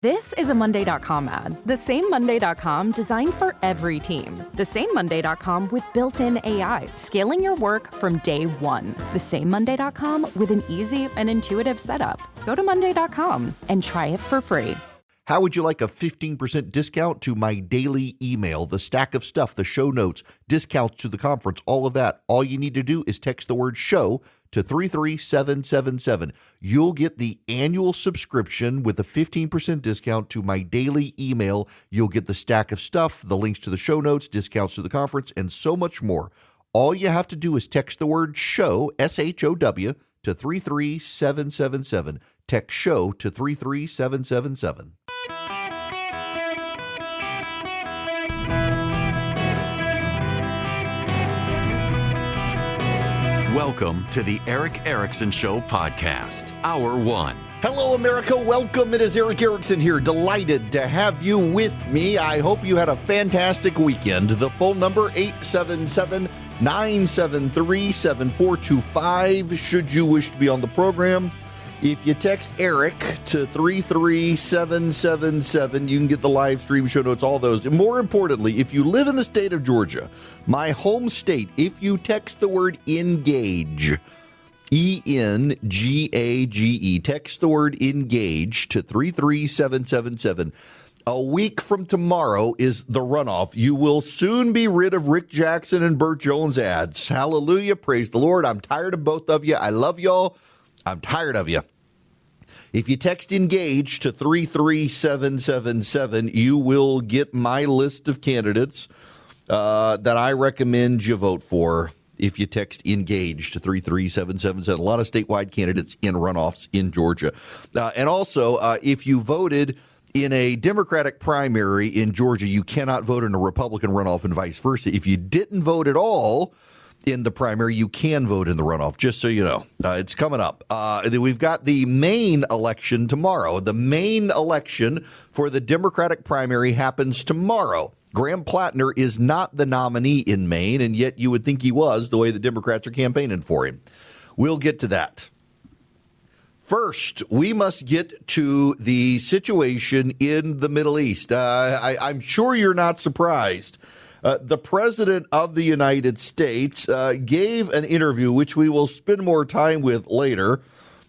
This is a Monday.com ad. The same Monday.com designed for every team. The same Monday.com with built-in AI, scaling your work from day one. The same Monday.com with an easy and intuitive setup. Go to Monday.com and try it for free. How would you like a 15% discount to my daily email, the stack of stuff, the show notes, discounts to the conference, all of that? All you need to do is text the word show to 33777. You'll get the annual subscription with a 15% discount to my daily email. You'll get the stack of stuff, the links to the show notes, discounts to the conference, and so much more. All you have to do is text the word show, SHOW, to 33777. Text show to 33777. Welcome to the Eric Erickson Show podcast, Hour 1. Hello, America. Welcome. It is Eric Erickson here. Delighted to have you with me. I hope you had a fantastic weekend. The phone number, 877-973-7425, should you wish to be on the program. If you text Eric to 33777, you can get the live stream, show notes, all those. And more importantly, if you live in the state of Georgia, my home state, if you text the word engage, E-N-G-A-G-E, text the word engage to 33777. A week from tomorrow is the runoff. You will soon be rid of Rick Jackson and Burt Jones ads. Hallelujah. Praise the Lord. I'm tired of both of you. I love y'all. I'm tired of you. If you text engage to 33777, you will get my list of candidates that I recommend you vote for. If you text engage to 33777, a lot of statewide candidates in runoffs in Georgia. And also, if you voted in a Democratic primary in Georgia, you cannot vote in a Republican runoff and vice versa. If you didn't vote at all in the primary, you can vote in the runoff, just so you know. It's coming up. We've got the Maine election tomorrow. The Maine election for the Democratic primary happens tomorrow. Graham Plattner is not the nominee in Maine, and yet you would think he was, the way the Democrats are campaigning for him. We'll get to that. First, we must get to the situation in the Middle East. I'm sure you're not surprised. The President of the United States gave an interview, which we will spend more time with later,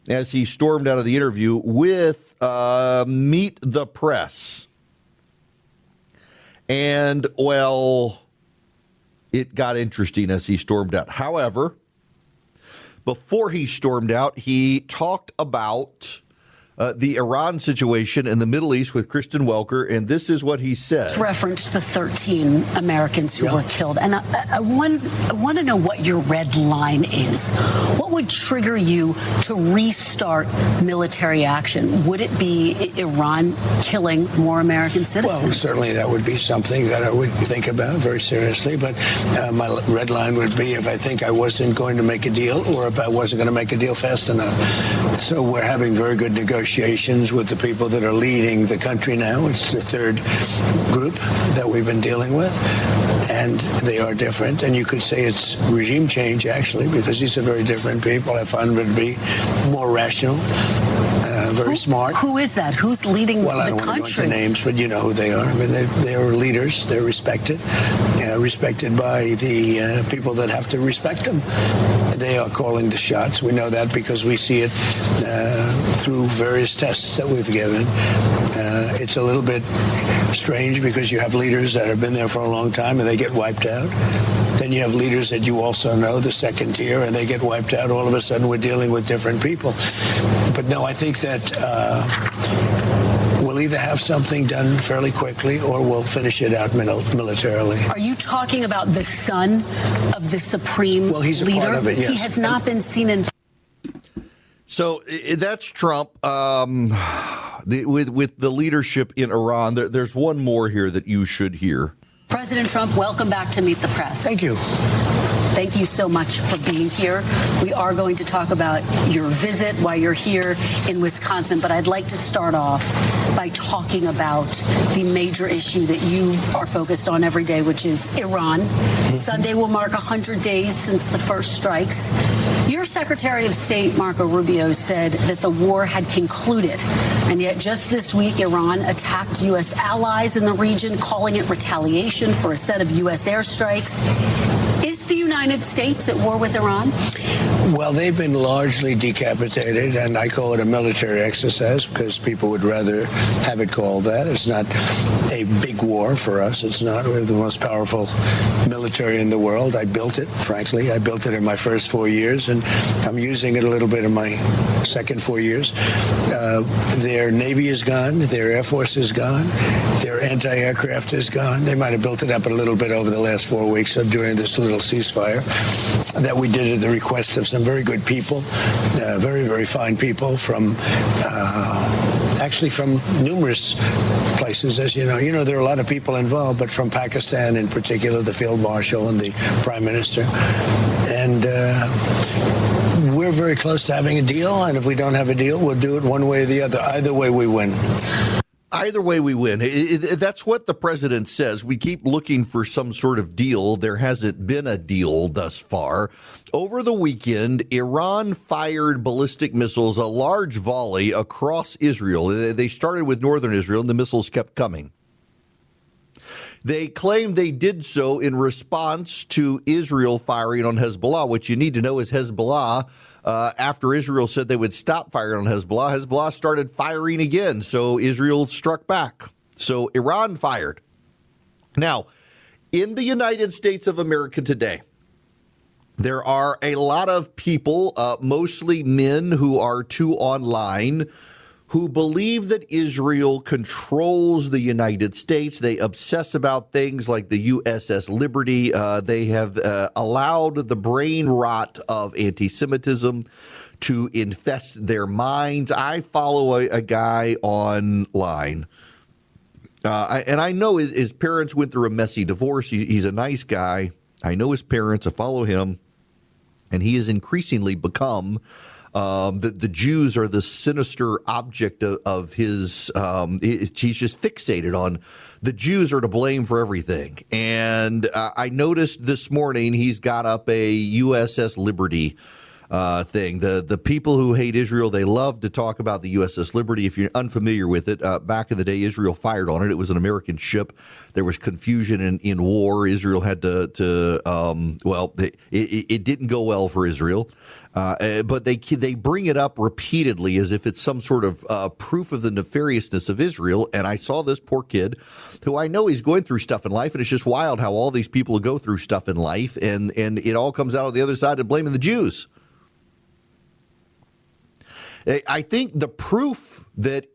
as he stormed out of the interview with Meet the Press. And, well, it got interesting as he stormed out. However, before he stormed out, he talked about the Iran situation in the Middle East with Kristen Welker, and this is what he said. It's referenced the 13 Americans who were killed, and I want to know what your red line is. What would trigger you to restart military action? Would it be Iran killing more American citizens? Well, certainly that would be something that I would think about very seriously, but my red line would be if I think I wasn't going to make a deal or if I wasn't going to make a deal fast enough. So we're having very good negotiations with the people that are leading the country now. It's the third group that we've been dealing with, and they are different. And you could say it's regime change, actually, because these are very different people. I find them to be more rational, very smart. Who is that? Who's leading the country? Well, I don't want to go into names, but you know who they are. I mean, they're leaders. They're respected, respected by the people that have to respect them. They are calling the shots. We know that because we see it through various tests that we've given. It's a little bit strange because you have leaders that have been there for a long time and they get wiped out. Then you have leaders that you also know, the second tier, and they get wiped out. All of a sudden, we're dealing with different people. But no, I think that we'll either have something done fairly quickly or we'll finish it out militarily. Are you talking about the son of the supreme leader? Well, he's a part of it, yes. He has not been seen in... So that's Trump with the leadership in Iran. There's one more here that you should hear. President Trump, welcome back to Meet the Press. Thank you. Thank you so much for being here. We are going to talk about your visit while you're here in Wisconsin, but I'd like to start off by talking about the major issue that you are focused on every day, which is Iran. Sunday will mark 100 days since the first strikes. Your Secretary of State, Marco Rubio, said that the war had concluded, and yet just this week, Iran attacked U.S. allies in the region, calling it retaliation for a set of U.S. airstrikes. Is the United States at war with Iran? Well, they've been largely decapitated, and I call it a military exercise because people would rather have it called that. It's not a big war for us. It's not. We have the most powerful military in the world. I built it, frankly. I built it in my first 4 years, and I'm using it a little bit in my second 4 years. Their Navy is gone. Their Air Force is gone. Their anti-aircraft is gone. They might have built it up a little bit over the last 4 weeks during this little ceasefire that we did at the request of some very good people, very, very fine people from actually from numerous places. As you know, there are a lot of people involved, but from Pakistan in particular, the Field Marshal and the Prime Minister. And we're very close to having a deal, and if we don't have a deal, we'll do it one way or the other. Either way, we win. Either way, we win. That's what the president says. We keep looking for some sort of deal. There hasn't been a deal thus far. Over the weekend, Iran fired ballistic missiles, a large volley across Israel. They started with northern Israel, and the missiles kept coming. They claim they did so in response to Israel firing on Hezbollah. What you need to know is Hezbollah, after Israel said they would stop firing on Hezbollah started firing again. So Israel struck back. So Iran fired. Now, in the United States of America today, there are a lot of people, mostly men who are too online, who believe that Israel controls the United States. They obsess about things like the USS Liberty. They have allowed the brain rot of anti-Semitism to infest their minds. I follow a guy online, and I know his parents went through a messy divorce. He's a nice guy. I know his parents. I follow him, and he has increasingly become the Jews are the sinister object of his. He's just fixated on the Jews are to blame for everything. And I noticed this morning he's got up a USS Liberty thing. The people who hate Israel, they love to talk about the USS Liberty. If you're unfamiliar with it, back in the day, Israel fired on it. It was an American ship. There was confusion in war. Israel had it didn't go well for Israel. But they bring it up repeatedly as if it's some sort of proof of the nefariousness of Israel. And I saw this poor kid who I know he's going through stuff in life. And it's just wild how all these people go through stuff in life. And it all comes out on the other side of blaming the Jews. I think the proof that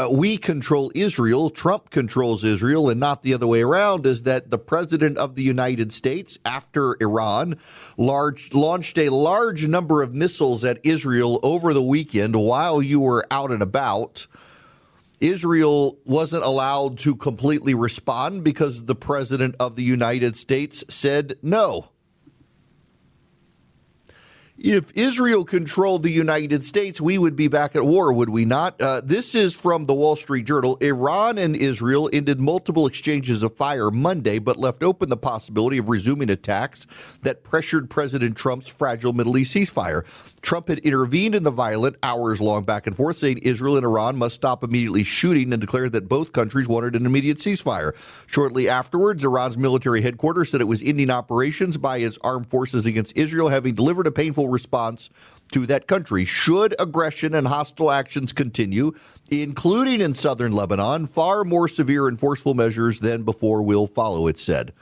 we control Israel, Trump controls Israel, and not the other way around, is that the president of the United States, after Iran, launched a large number of missiles at Israel over the weekend while you were out and about. Israel wasn't allowed to completely respond because the president of the United States said no. If Israel controlled the United States, we would be back at war, would we not? This is from the Wall Street Journal. Iran and Israel ended multiple exchanges of fire Monday, but left open the possibility of resuming attacks that pressured President Trump's fragile Middle East ceasefire. Trump had intervened in the violent, hours-long back and forth, saying Israel and Iran must stop immediately shooting and declared that both countries wanted an immediate ceasefire. Shortly afterwards, Iran's military headquarters said it was ending operations by its armed forces against Israel, having delivered a painful response to that country. Should aggression and hostile actions continue, including in southern Lebanon, far more severe and forceful measures than before will follow, it said.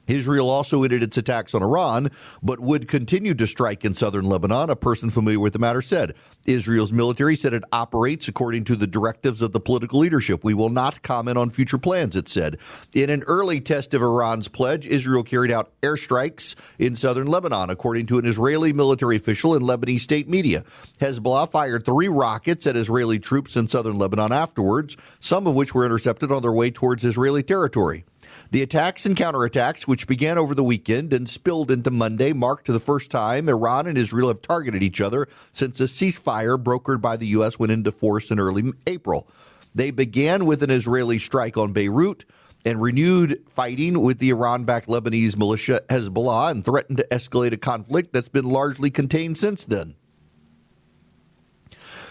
Israel also ended its attacks on Iran, but would continue to strike in southern Lebanon, a person familiar with the matter said. Israel's military said it operates according to the directives of the political leadership. We will not comment on future plans, it said. In an early test of Iran's pledge, Israel carried out airstrikes in southern Lebanon, according to an Israeli military official in Lebanese state media. Hezbollah fired 3 rockets at Israeli troops in southern Lebanon afterwards, some of which were intercepted on their way towards Israeli territory. The attacks and counterattacks, which began over the weekend and spilled into Monday, marked the first time Iran and Israel have targeted each other since a ceasefire brokered by the U.S. went into force in early April. They began with an Israeli strike on Beirut and renewed fighting with the Iran-backed Lebanese militia Hezbollah and threatened to escalate a conflict that's been largely contained since then.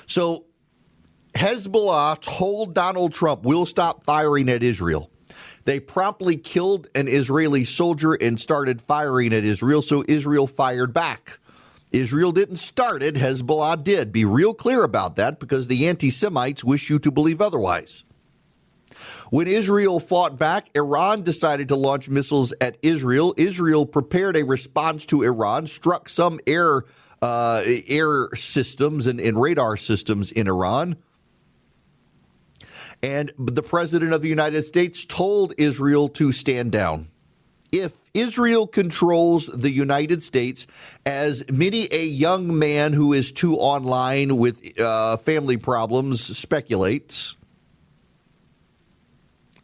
So Hezbollah told Donald Trump, we'll stop firing at Israel. They promptly killed an Israeli soldier and started firing at Israel, so Israel fired back. Israel didn't start it, Hezbollah did. Be real clear about that because the anti-Semites wish you to believe otherwise. When Israel fought back, Iran decided to launch missiles at Israel. Israel prepared a response to Iran, struck some air systems and radar systems in Iran. And the president of the United States told Israel to stand down. If Israel controls the United States, as many a young man who is too online with family problems speculates,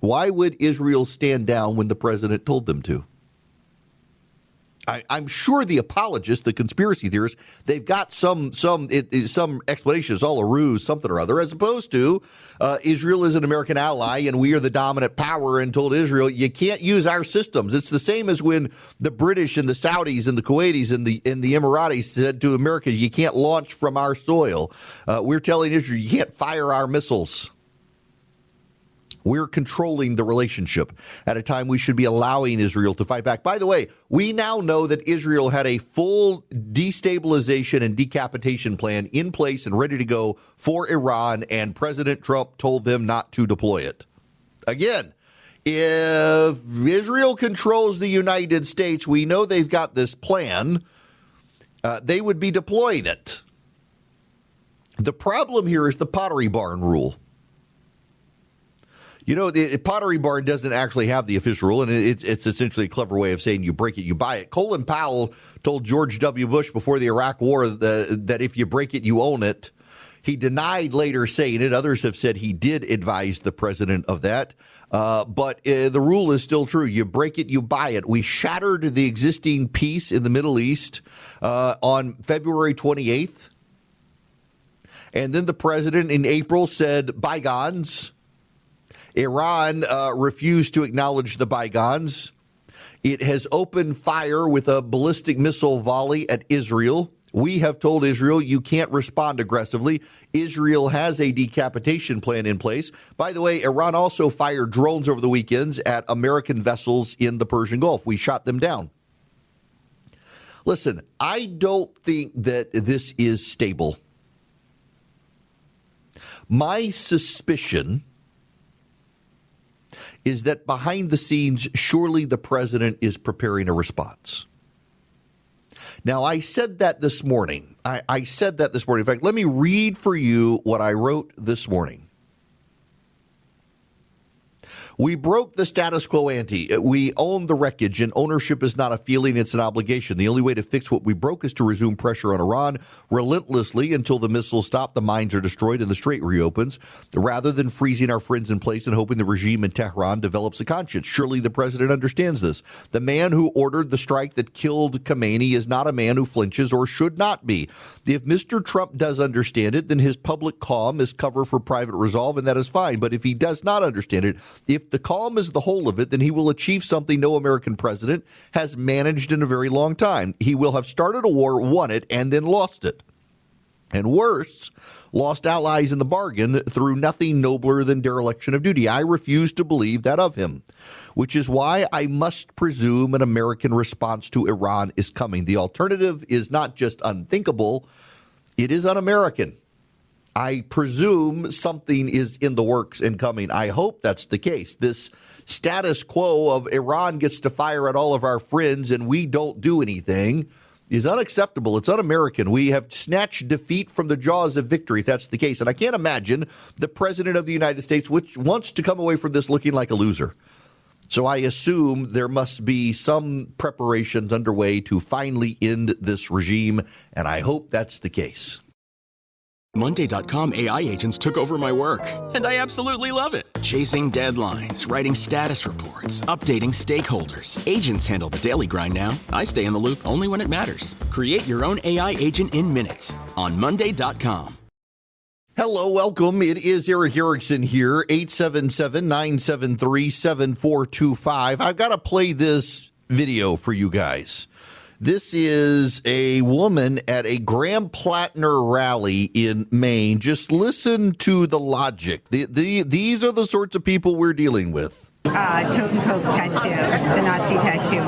why would Israel stand down when the president told them to? I'm sure the apologists, the conspiracy theorists, they've got some explanation. It's all a ruse, something or other, as opposed to Israel is an American ally and we are the dominant power and told Israel, you can't use our systems. It's the same as when the British and the Saudis and the Kuwaitis and the Emiratis said to America, you can't launch from our soil. We're telling Israel, you can't fire our missiles. We're controlling the relationship at a time we should be allowing Israel to fight back. By the way, we now know that Israel had a full destabilization and decapitation plan in place and ready to go for Iran, and President Trump told them not to deploy it. Again, if Israel controls the United States, we know they've got this plan. They would be deploying it. The problem here is the Pottery Barn rule. You know, the Pottery Barn doesn't actually have the official rule, and it's essentially a clever way of saying you break it, you buy it. Colin Powell told George W. Bush before the Iraq War that if you break it, you own it. He denied later saying it. Others have said he did advise the president of that. But the rule is still true. You break it, you buy it. We shattered the existing peace in the Middle East on February 28th. And then the president in April said bygones. Iran refused to acknowledge the bygones. It has opened fire with a ballistic missile volley at Israel. We have told Israel you can't respond aggressively. Israel has a decapitation plan in place. By the way, Iran also fired drones over the weekends at American vessels in the Persian Gulf. We shot them down. Listen, I don't think that this is stable. My suspicion is that behind the scenes, surely the president is preparing a response. Now, I said that this morning. I said that this morning. In fact, let me read for you what I wrote this morning. We broke the status quo ante. We own the wreckage, and ownership is not a feeling, it's an obligation. The only way to fix what we broke is to resume pressure on Iran relentlessly until the missiles stop, the mines are destroyed, and the strait reopens, rather than freezing our friends in place and hoping the regime in Tehran develops a conscience. Surely the president understands this. The man who ordered the strike that killed Khamenei is not a man who flinches or should not be. If Mr. Trump does understand it, then his public calm is cover for private resolve, and that is fine. But if he does not understand it, if the calm is the whole of it, then he will achieve something no American president has managed in a very long time. He will have started a war, won it, and then lost it. And worse, lost allies in the bargain through nothing nobler than dereliction of duty. I refuse to believe that of him, which is why I must presume an American response to Iran is coming. The alternative is not just unthinkable, it is un-American. I presume something is in the works and coming. I hope that's the case. This status quo of Iran gets to fire at all of our friends and we don't do anything is unacceptable. It's un-American. We have snatched defeat from the jaws of victory, if that's the case. And I can't imagine the president of the United States which wants to come away from this looking like a loser. So I assume there must be some preparations underway to finally end this regime, and I hope that's the case. Monday.com AI agents took over my work, and I absolutely love it. Chasing deadlines, writing status reports, updating stakeholders. Agents handle the daily grind now. I stay in the loop only when it matters. Create your own AI agent in minutes on Monday.com. Hello, welcome. It is Eric Erickson here, 877-973-7425. I've got to play this video for you guys. This is a woman at a Graham Plattner rally in Maine. Just listen to the logic. These are the sorts of people we're dealing with. Totem Pope tattoo, the Nazi tattoo.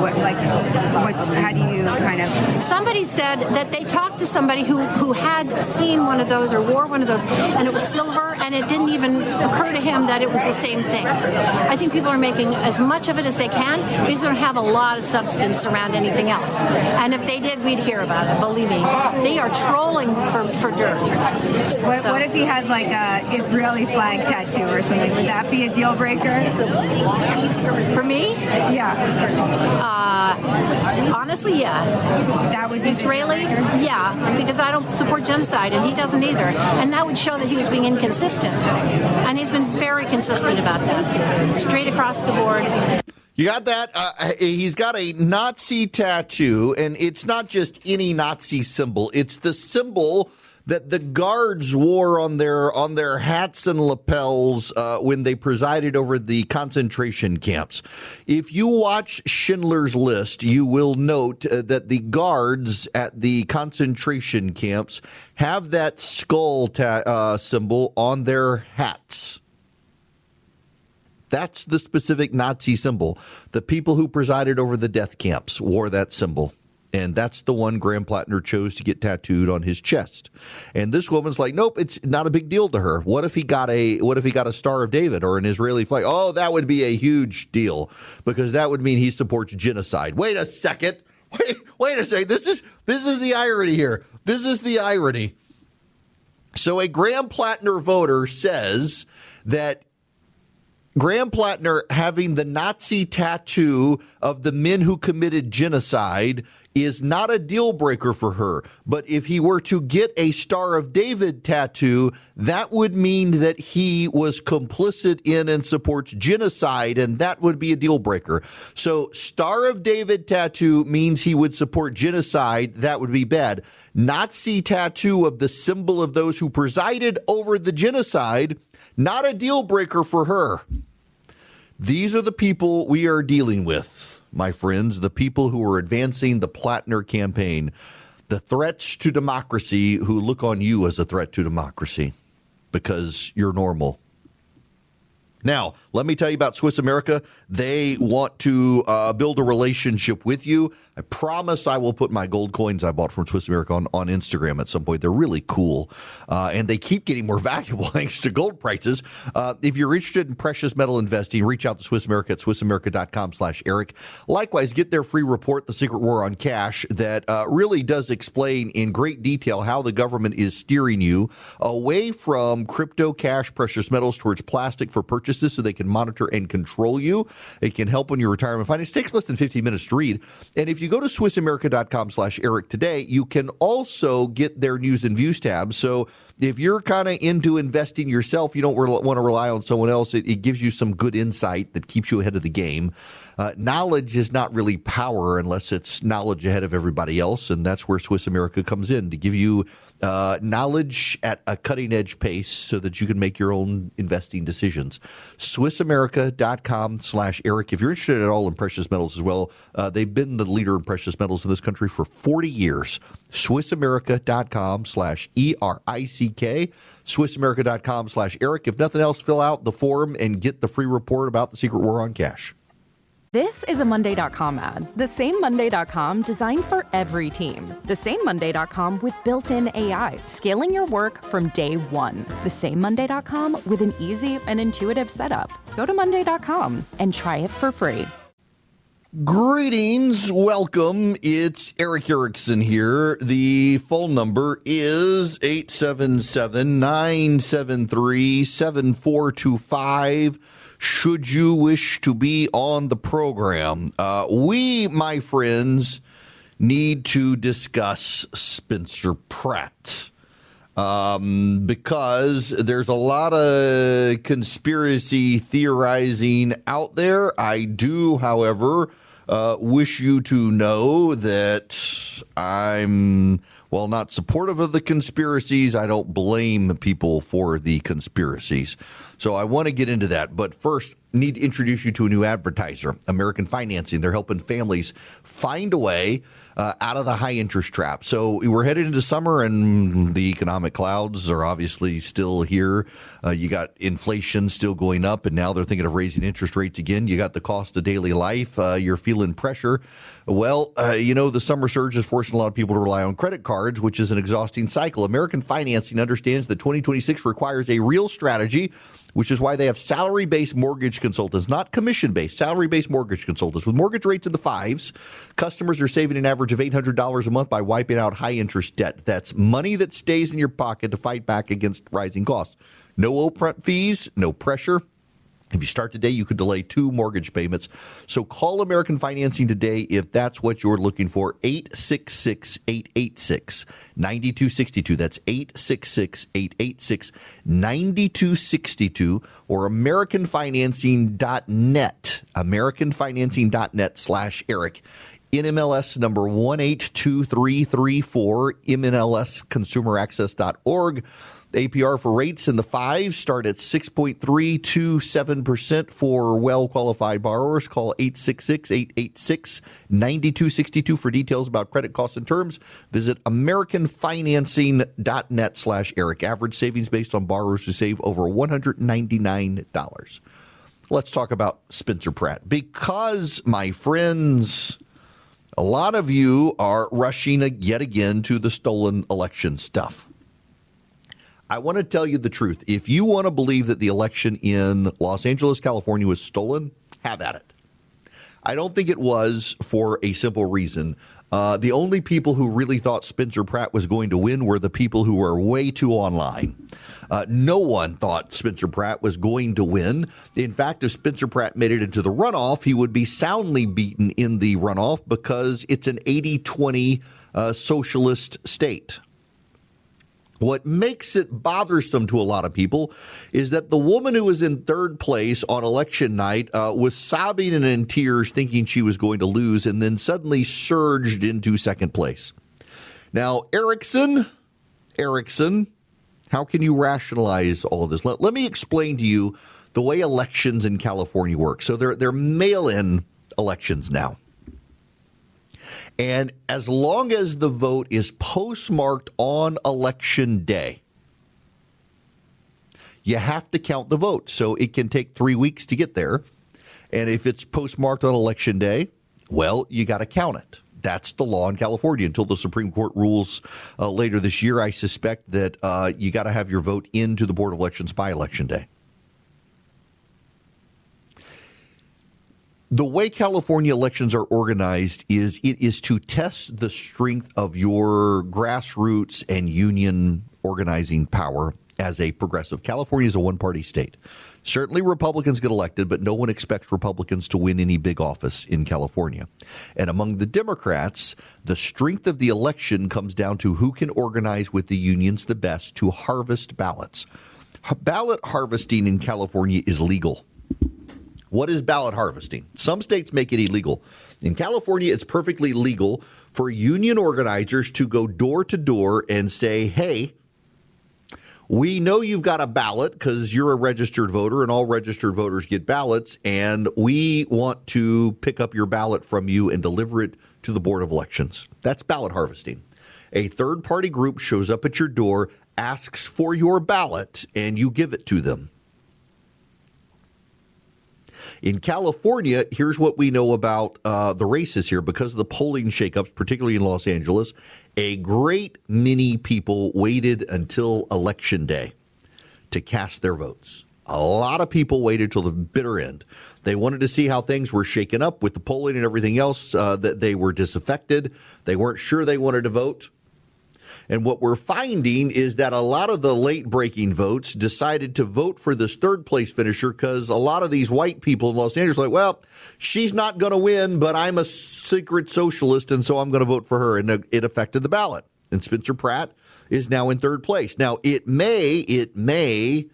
How do you kind of? Somebody said that they talked to somebody who had seen one of those or wore one of those, and it was silver, and it didn't even occur to him that it was the same thing. I think people are making as much of it as they can because they don't have a lot of substance around anything else. And if they did, we'd hear about it. Believe me, they are trolling for dirt. What if he has like a Israeli flag tattoo or something? Would that be a deal breaker? For me? Yeah. Honestly, yeah. That would be Israeli? Yeah, because I don't support genocide, and he doesn't either. And that would show that he was being inconsistent. And he's been very consistent about that. Straight across the board. You got that? He's got a Nazi tattoo, and it's not just any Nazi symbol. It's the symbol that the guards wore on their hats and lapels when they presided over the concentration camps. If you watch Schindler's List, you will note that the guards at the concentration camps have that skull symbol on their hats. That's the specific Nazi symbol. The people who presided over the death camps wore that symbol. And that's the one Graham Plattner chose to get tattooed on his chest. And this woman's like, nope, it's not a big deal to her. What if he got a Star of David or an Israeli flag? Oh, that would be a huge deal because that would mean he supports genocide. Wait a second. Wait a second. This is the irony here. This is the irony. So a Graham Plattner voter says that Graham Plattner having the Nazi tattoo of the men who committed genocide is not a deal breaker for her. But if he were to get a Star of David tattoo, that would mean that he was complicit in and supports genocide, and that would be a deal breaker. So Star of David tattoo means he would support genocide. That would be bad. Nazi tattoo of the symbol of those who presided over the genocide, not a deal breaker for her. These are the people we are dealing with, my friends, the people who are advancing the Plattner campaign, the threats to democracy who look on you as a threat to democracy because you're normal. Now, let me tell you about Swiss America. They want to build a relationship with you. I promise I will put my gold coins I bought from Swiss America on Instagram at some point. They're really cool, and they keep getting more valuable thanks to gold prices. If you're interested in precious metal investing, reach out to Swiss America at SwissAmerica.com/Eric. Likewise, get their free report, The Secret War on Cash, that really does explain in great detail how the government is steering you away from crypto, cash, precious metals towards plastic for purchase, so they can monitor and control you. It can help on your retirement finance. It takes less than 15 minutes to read. And if you go to SwissAmerica.com/Eric today, you can also get their news and views tab. So if you're kind of into investing yourself, you don't want to rely on someone else. It gives you some good insight that keeps you ahead of the game. Knowledge is not really power unless it's knowledge ahead of everybody else. And that's where Swiss America comes in to give you knowledge at a cutting edge pace so that you can make your own investing decisions. SwissAmerica.com/Eric. If you're interested at all in precious metals as well, they've been the leader in precious metals in this country for 40 years. SwissAmerica.com/ERICK. SwissAmerica.com/Eric. If nothing else, fill out the form and get the free report about the secret war on cash. This is a Monday.com ad. The same Monday.com designed for every team. The same Monday.com with built-in AI, scaling your work from day one. The same Monday.com with an easy and intuitive setup. Go to Monday.com and try it for free. Greetings, welcome. It's Eric Erickson here. The phone number is 877-973-7425. Should you wish to be on the program, we, my friends, need to discuss Spencer Pratt. because there's a lot of conspiracy theorizing out there. I do, however, wish you to know that I'm, while not supportive of the conspiracies, I don't blame people for the conspiracies. So I want to get into that. But first, need to introduce you to a new advertiser, American Financing. They're helping families find a way out of the high interest trap. So we're headed into summer and the economic clouds are obviously still here. You got inflation still going up, and now they're thinking of raising interest rates again. You got the cost of daily life. You're feeling pressure. Well, the summer surge is forcing a lot of people to rely on credit cards, which is an exhausting cycle. American Financing understands that 2026 requires a real strategy, which is why they have salary-based mortgage consultants, not commission-based, salary-based mortgage consultants. With mortgage rates in the fives, customers are saving an average of $800 a month by wiping out high-interest debt. That's money that stays in your pocket to fight back against rising costs. No upfront fees, no pressure. If you start today, you could delay 2 mortgage payments. So call American Financing today if that's what you're looking for. 866-886-9262. That's 866-886-9262 or AmericanFinancing.net. AmericanFinancing.net/Eric. NMLS number 182334, MNLSConsumerAccess.org. APR for rates in the fives start at 6.327% for well-qualified borrowers. Call 866-886-9262 for details about credit costs and terms. Visit AmericanFinancing.net/Eric. Average savings based on borrowers who save over $199. Let's talk about Spencer Pratt. Because, my friends, a lot of you are rushing yet again to the stolen election stuff. I want to tell you the truth. If you want to believe that the election in Los Angeles, California was stolen, have at it. I don't think it was, for a simple reason. The only people who really thought Spencer Pratt was going to win were the people who were way too online. No one thought Spencer Pratt was going to win. In fact, if Spencer Pratt made it into the runoff, he would be soundly beaten in the runoff because it's an 80-20 socialist state. What makes it bothersome to a lot of people is that the woman who was in third place on election night was sobbing and in tears thinking she was going to lose and then suddenly surged into second place. Now, Erickson, how can you rationalize all of this? Let me explain to you the way elections in California work. So they're mail-in elections now. And as long as the vote is postmarked on election day, you have to count the vote. So it can take 3 weeks to get there. And if it's postmarked on election day, well, you got to count it. That's the law in California until the Supreme Court rules later this year. I suspect that you got to have your vote into the Board of Elections by election day. The way California elections are organized is it is to test the strength of your grassroots and union organizing power as a progressive. California is a one-party state. Certainly Republicans get elected, but no one expects Republicans to win any big office in California. And among the Democrats, the strength of the election comes down to who can organize with the unions the best to harvest ballots. Ballot harvesting in California is legal. What is ballot harvesting? Some states make it illegal. In California, it's perfectly legal for union organizers to go door to door and say, hey, we know you've got a ballot because you're a registered voter and all registered voters get ballots, and we want to pick up your ballot from you and deliver it to the Board of Elections. That's ballot harvesting. A third-party group shows up at your door, asks for your ballot, and you give it to them. In California, here's what we know about the races here. Because of the polling shakeups, particularly in Los Angeles, a great many people waited until Election Day to cast their votes. A lot of people waited till the bitter end. They wanted to see how things were shaken up with the polling and everything else, that they were disaffected. They weren't sure they wanted to vote. And what we're finding is that a lot of the late-breaking votes decided to vote for this third-place finisher because a lot of these white people in Los Angeles are like, well, she's not going to win, but I'm a secret socialist, and so I'm going to vote for her. And it affected the ballot. And Spencer Pratt is now in third place. Now, it may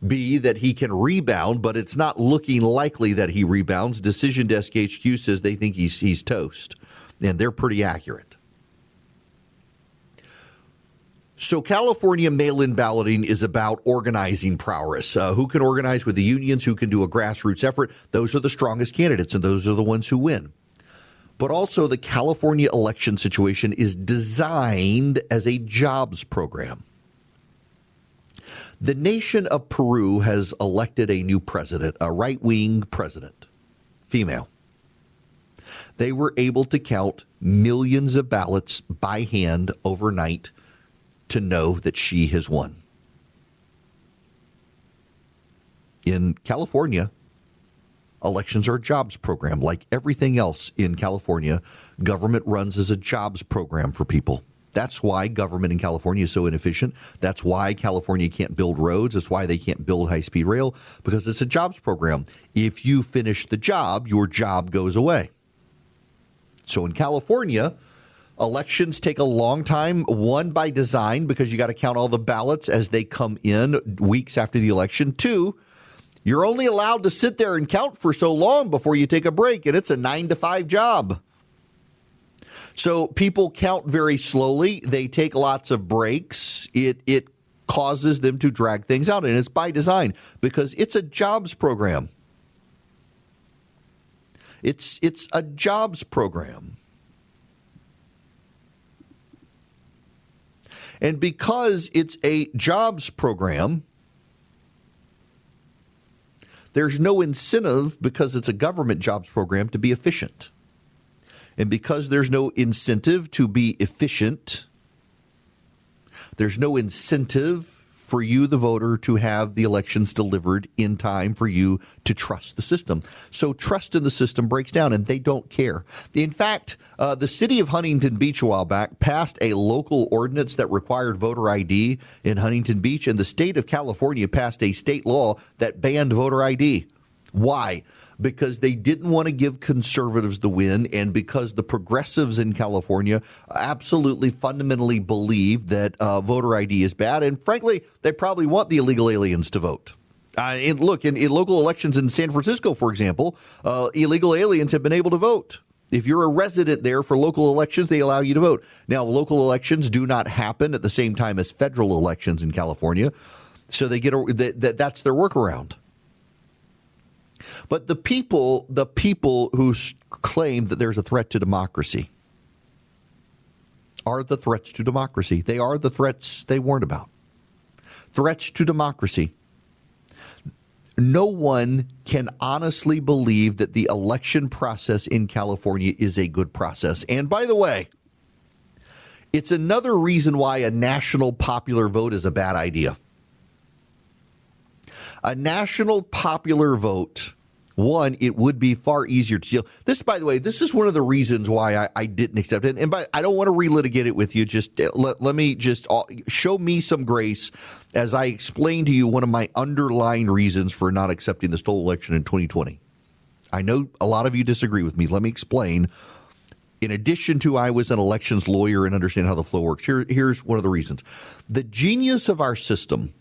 be that he can rebound, but it's not looking likely that he rebounds. Decision Desk HQ says they think he's toast, and they're pretty accurate. So California mail-in balloting is about organizing prowess. Who can organize with the unions? Who can do a grassroots effort? Those are the strongest candidates, and those are the ones who win. But also the California election situation is designed as a jobs program. The nation of Peru has elected a new president, a right-wing president, female. They were able to count millions of ballots by hand overnight to know that she has won. In California, elections are a jobs program. Like everything else in California, government runs as a jobs program for people. That's why government in California is so inefficient. That's why California can't build roads. That's why they can't build high-speed rail, because it's a jobs program. If you finish the job, your job goes away. So in California, elections take a long time, one, by design, because you got to count all the ballots as they come in weeks after the election. Two, you're only allowed to sit there and count for so long before you take a break, and it's a 9-to-5 job. So people count very slowly. They take lots of breaks. It causes them to drag things out, and it's by design because it's a jobs program. It's a jobs program. And because it's a jobs program, there's no incentive, because it's a government jobs program, to be efficient. And because there's no incentive to be efficient, there's no incentive for you, the voter, to have the elections delivered in time for you to trust the system. So trust in the system breaks down, and they don't care. In fact, the city of Huntington Beach a while back passed a local ordinance that required voter ID in Huntington Beach, and the state of California passed a state law that banned voter ID. Why? Because they didn't want to give conservatives the win, and because the progressives in California absolutely fundamentally believe that voter ID is bad. And frankly, they probably want the illegal aliens to vote. And look, in local elections in San Francisco, for example, illegal aliens have been able to vote. If you're a resident there for local elections, they allow you to vote. Now, local elections do not happen at the same time as federal elections in California, so they get that's their workaround. But the people who claim that there's a threat to democracy are the threats to democracy. They are the threats they warned about. Threats to democracy. No one can honestly believe that the election process in California is a good process. And by the way, it's another reason why a national popular vote is a bad idea. A national popular vote, one, it would be far easier to deal. This, by the way, this is one of the reasons why I didn't accept it. And I don't want to relitigate it with you. Just let me just show me some grace as I explain to you one of my underlying reasons for not accepting the stolen election in 2020. I know a lot of you disagree with me. Let me explain. In addition to I was an elections lawyer and understand how the flow works, here's one of the reasons. The genius of our system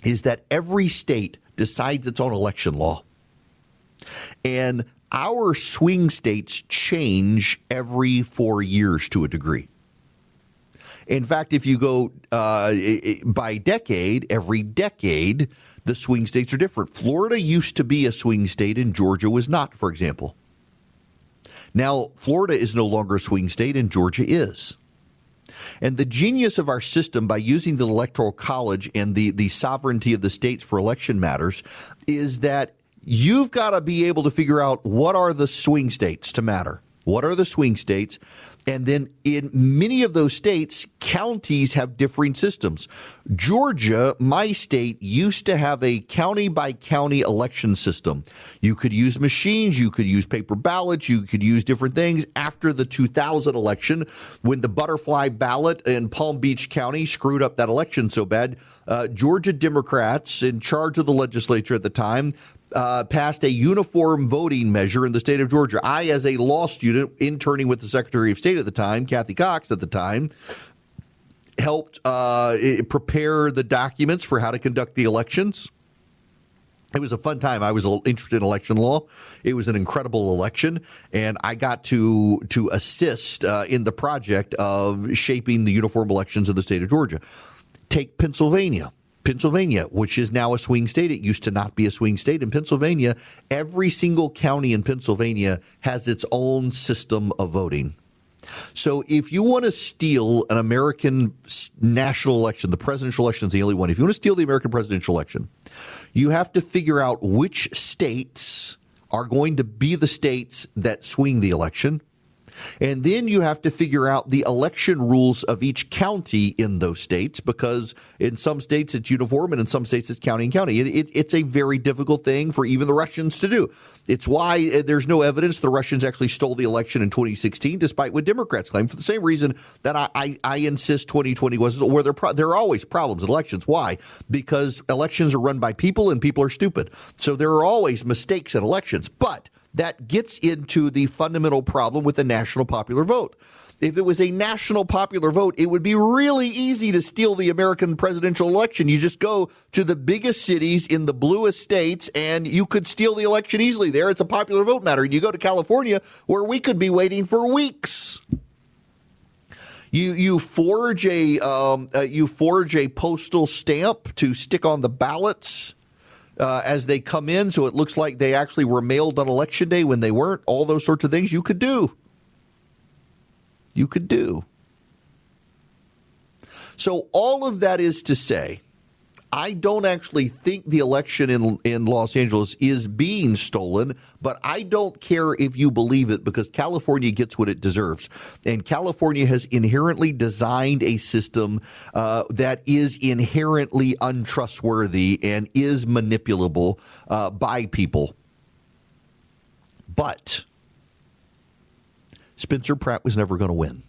is that every state decides its own election law. And our swing states change every 4 years to a degree. In fact, if you go by decade, every decade, the swing states are different. Florida used to be a swing state and Georgia was not, for example. Now, Florida is no longer a swing state and Georgia is. And the genius of our system, by using the Electoral College and the sovereignty of the states for election matters, is that you've got to be able to figure out what are the swing states to matter. What are the swing states? And then in many of those states, counties have differing systems. Georgia, my state, used to have a county-by-county election system. You could use machines, you could use paper ballots, you could use different things. After the 2000 election, when the butterfly ballot in Palm Beach County screwed up that election so bad, Georgia Democrats in charge of the legislature at the time passed a uniform voting measure in the state of Georgia. I, as a law student interning with the Secretary of State at the time, Kathy Cox at the time, helped prepare the documents for how to conduct the elections. It was a fun time. I was interested in election law. It was an incredible election, and I got to assist in the project of shaping the uniform elections of the state of Georgia. Take Pennsylvania. Pennsylvania, which is now a swing state. It used to not be a swing state. In Pennsylvania, every single county in Pennsylvania has its own system of voting. So if you want to steal an American national election, the presidential election is the only one. If you want to steal the American presidential election, you have to figure out which states are going to be the states that swing the election. And then you have to figure out the election rules of each county in those states, because in some states it's uniform and in some states it's county and county. It's a very difficult thing for even the Russians to do. It's why there's no evidence the Russians actually stole the election in 2016, despite what Democrats claim, for the same reason that I insist 2020 was, where there are always problems in elections. Why? Because elections are run by people and people are stupid. So there are always mistakes in elections. But that gets into the fundamental problem with the national popular vote. If it was a national popular vote, it would be really easy to steal the American presidential election. You just go to the biggest cities in the bluest states and you could steal the election easily there. It's a popular vote matter. And you go to California, where we could be waiting for weeks. You forge a postal stamp to stick on the ballots as they come in, so it looks like they actually were mailed on election day when they weren't. All those sorts of things you could do. You could do. So all of that is to say, I don't actually think the election in Los Angeles is being stolen, but I don't care if you believe it, because California gets what it deserves. And California has inherently designed a system that is inherently untrustworthy and is manipulable by people. But Spencer Pratt was never going to win.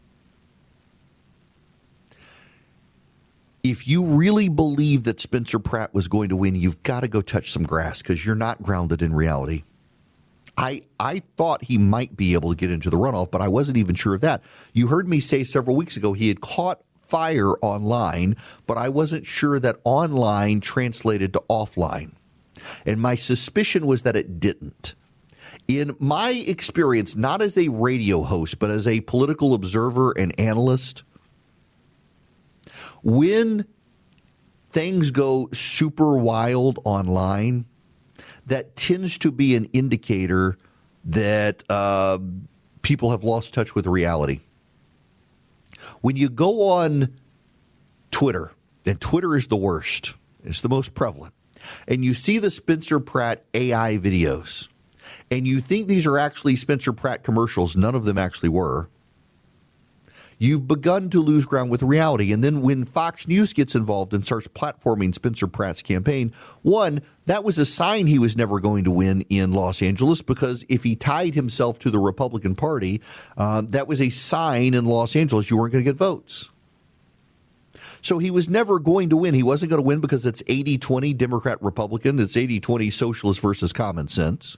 If you really believe that Spencer Pratt was going to win, you've got to go touch some grass, because you're not grounded in reality. I thought he might be able to get into the runoff, but I wasn't even sure of that. You heard me say several weeks ago he had caught fire online, but I wasn't sure that online translated to offline. And my suspicion was that it didn't. In my experience, not as a radio host, but as a political observer and analyst, when things go super wild online, that tends to be an indicator that people have lost touch with reality. When you go on Twitter, and Twitter is the worst, it's the most prevalent, and you see the Spencer Pratt AI videos, and you think these are actually Spencer Pratt commercials, none of them actually were, you've begun to lose ground with reality. And then when Fox News gets involved and starts platforming Spencer Pratt's campaign, one, that was a sign he was never going to win in Los Angeles, because if he tied himself to the Republican Party, that was a sign in Los Angeles you weren't going to get votes. So he was never going to win. He wasn't going to win because it's 80-20 Democrat-Republican. It's 80-20 socialist versus common sense.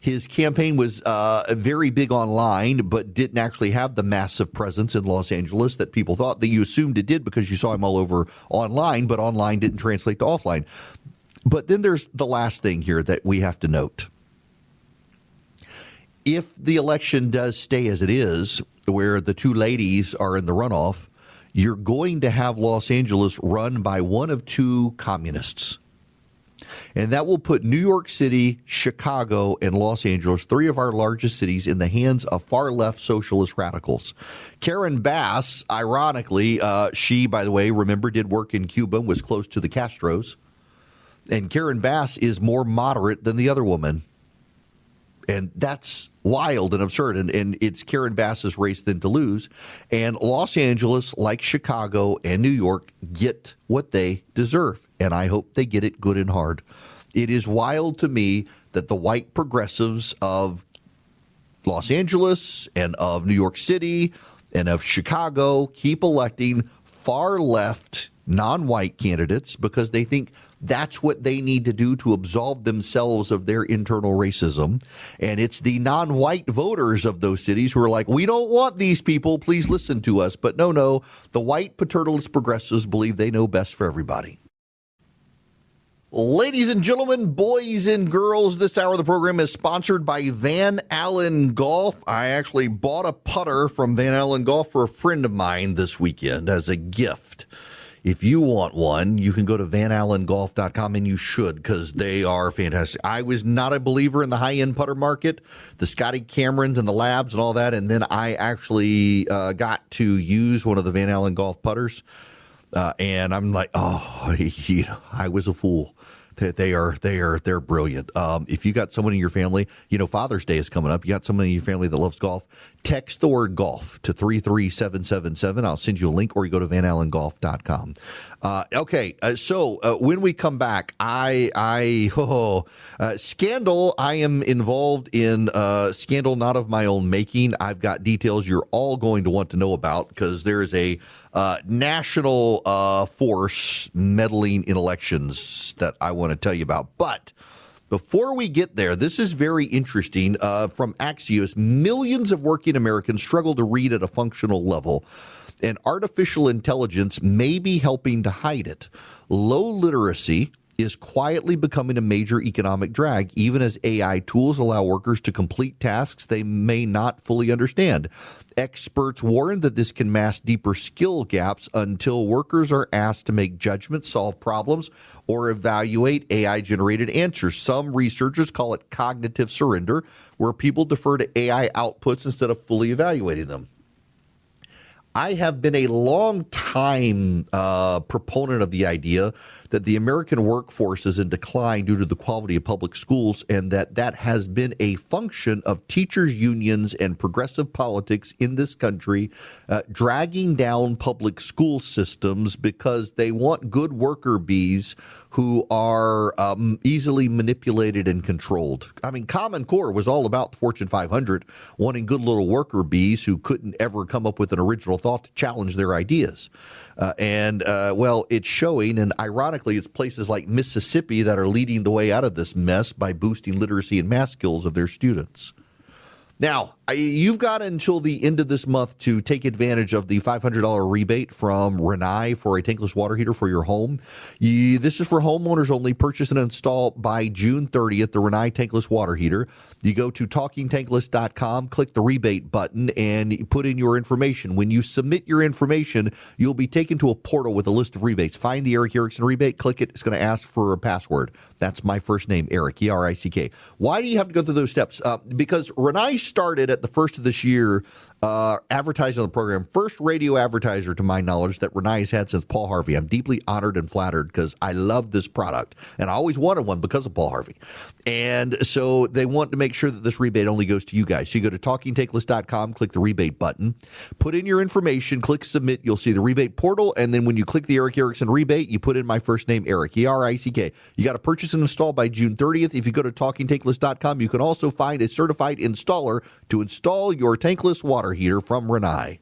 His campaign was very big online, but didn't actually have the massive presence in Los Angeles that people thought. That you assumed it did because you saw him all over online, but online didn't translate to offline. But then there's the last thing here that we have to note. If the election does stay as it is, where the two ladies are in the runoff, you're going to have Los Angeles run by one of two communists. And that will put New York City, Chicago, and Los Angeles, three of our largest cities, in the hands of far-left socialist radicals. Karen Bass, ironically, she, by the way, remember, did work in Cuba and was close to the Castros. And Karen Bass is more moderate than the other woman. And that's wild and absurd. And it's Karen Bass's race then to lose. And Los Angeles, like Chicago and New York, get what they deserve. And I hope they get it good and hard. It is wild to me that the white progressives of Los Angeles and of New York City and of Chicago keep electing far left, non-white candidates because they think That's what they need to do to absolve themselves of their internal racism. And it's the non-white voters of those cities who are like, we don't want these people. Please listen to us. But no, the white paternalist progressives believe they know best for everybody. Ladies and gentlemen, boys and girls, this hour of the program is sponsored by Van Allen Golf. I actually bought a putter from Van Allen Golf for a friend of mine this weekend as a gift. If you want one, you can go to vanallengolf.com, and you should, because they are fantastic. I was not a believer in the high-end putter market, the Scotty Camerons and the Labs and all that, and then I actually got to use one of the Van Allen Golf putters. And I'm like, I was a fool. They're brilliant. If you got someone in your family, Father's Day is coming up. You got someone in your family that loves golf. Text the word golf to 33777. I'll send you a link, or you go to vanallengolf.com. So when we come back, scandal. I am involved in scandal not of my own making. I've got details you're all going to want to know about, because there is a national force meddling in elections that I want to tell you about. But before we get there, this is very interesting. From Axios, millions of working Americans struggle to read at a functional level, and artificial intelligence may be helping to hide it. Low literacy is quietly becoming a major economic drag, even as AI tools allow workers to complete tasks they may not fully understand. Experts warn that this can mask deeper skill gaps until workers are asked to make judgments, solve problems, or evaluate AI-generated answers. Some researchers call it cognitive surrender, where people defer to AI outputs instead of fully evaluating them. I have been a long time proponent of the idea that the American workforce is in decline due to the quality of public schools, and that has been a function of teachers' unions and progressive politics in this country dragging down public school systems because they want good worker bees who are easily manipulated and controlled. I mean, Common Core was all about the Fortune 500 wanting good little worker bees who couldn't ever come up with an original thought to challenge their ideas. It's showing, and ironically, it's places like Mississippi that are leading the way out of this mess by boosting literacy and math skills of their students. Now, you've got until the end of this month to take advantage of the $500 rebate from Rinnai for a tankless water heater for your home. This is for homeowners only. Purchase and install by June 30th, the Rinnai tankless water heater. You go to talkingtankless.com, click the rebate button, and you put in your information. When you submit your information, you'll be taken to a portal with a list of rebates. Find the Eric Erickson rebate, click it. It's going to ask for a password. That's my first name, Eric, E-R-I-C-K. Why do you have to go through those steps? Because Rinnai started at the first of this year advertising on the program. First radio advertiser, to my knowledge, that Rinnai has had since Paul Harvey. I'm deeply honored and flattered because I love this product, and I always wanted one because of Paul Harvey. And so they want to make sure that this rebate only goes to you guys. So you go to talkingtankless.com, click the rebate button, put in your information, click submit. You'll see the rebate portal, and then when you click the Eric Erickson rebate, you put in my first name, Eric, E-R-I-C-K. You got to purchase and install by June 30th. If you go to talkingtankless.com, you can also find a certified installer to install your tankless water heater from Rinnai.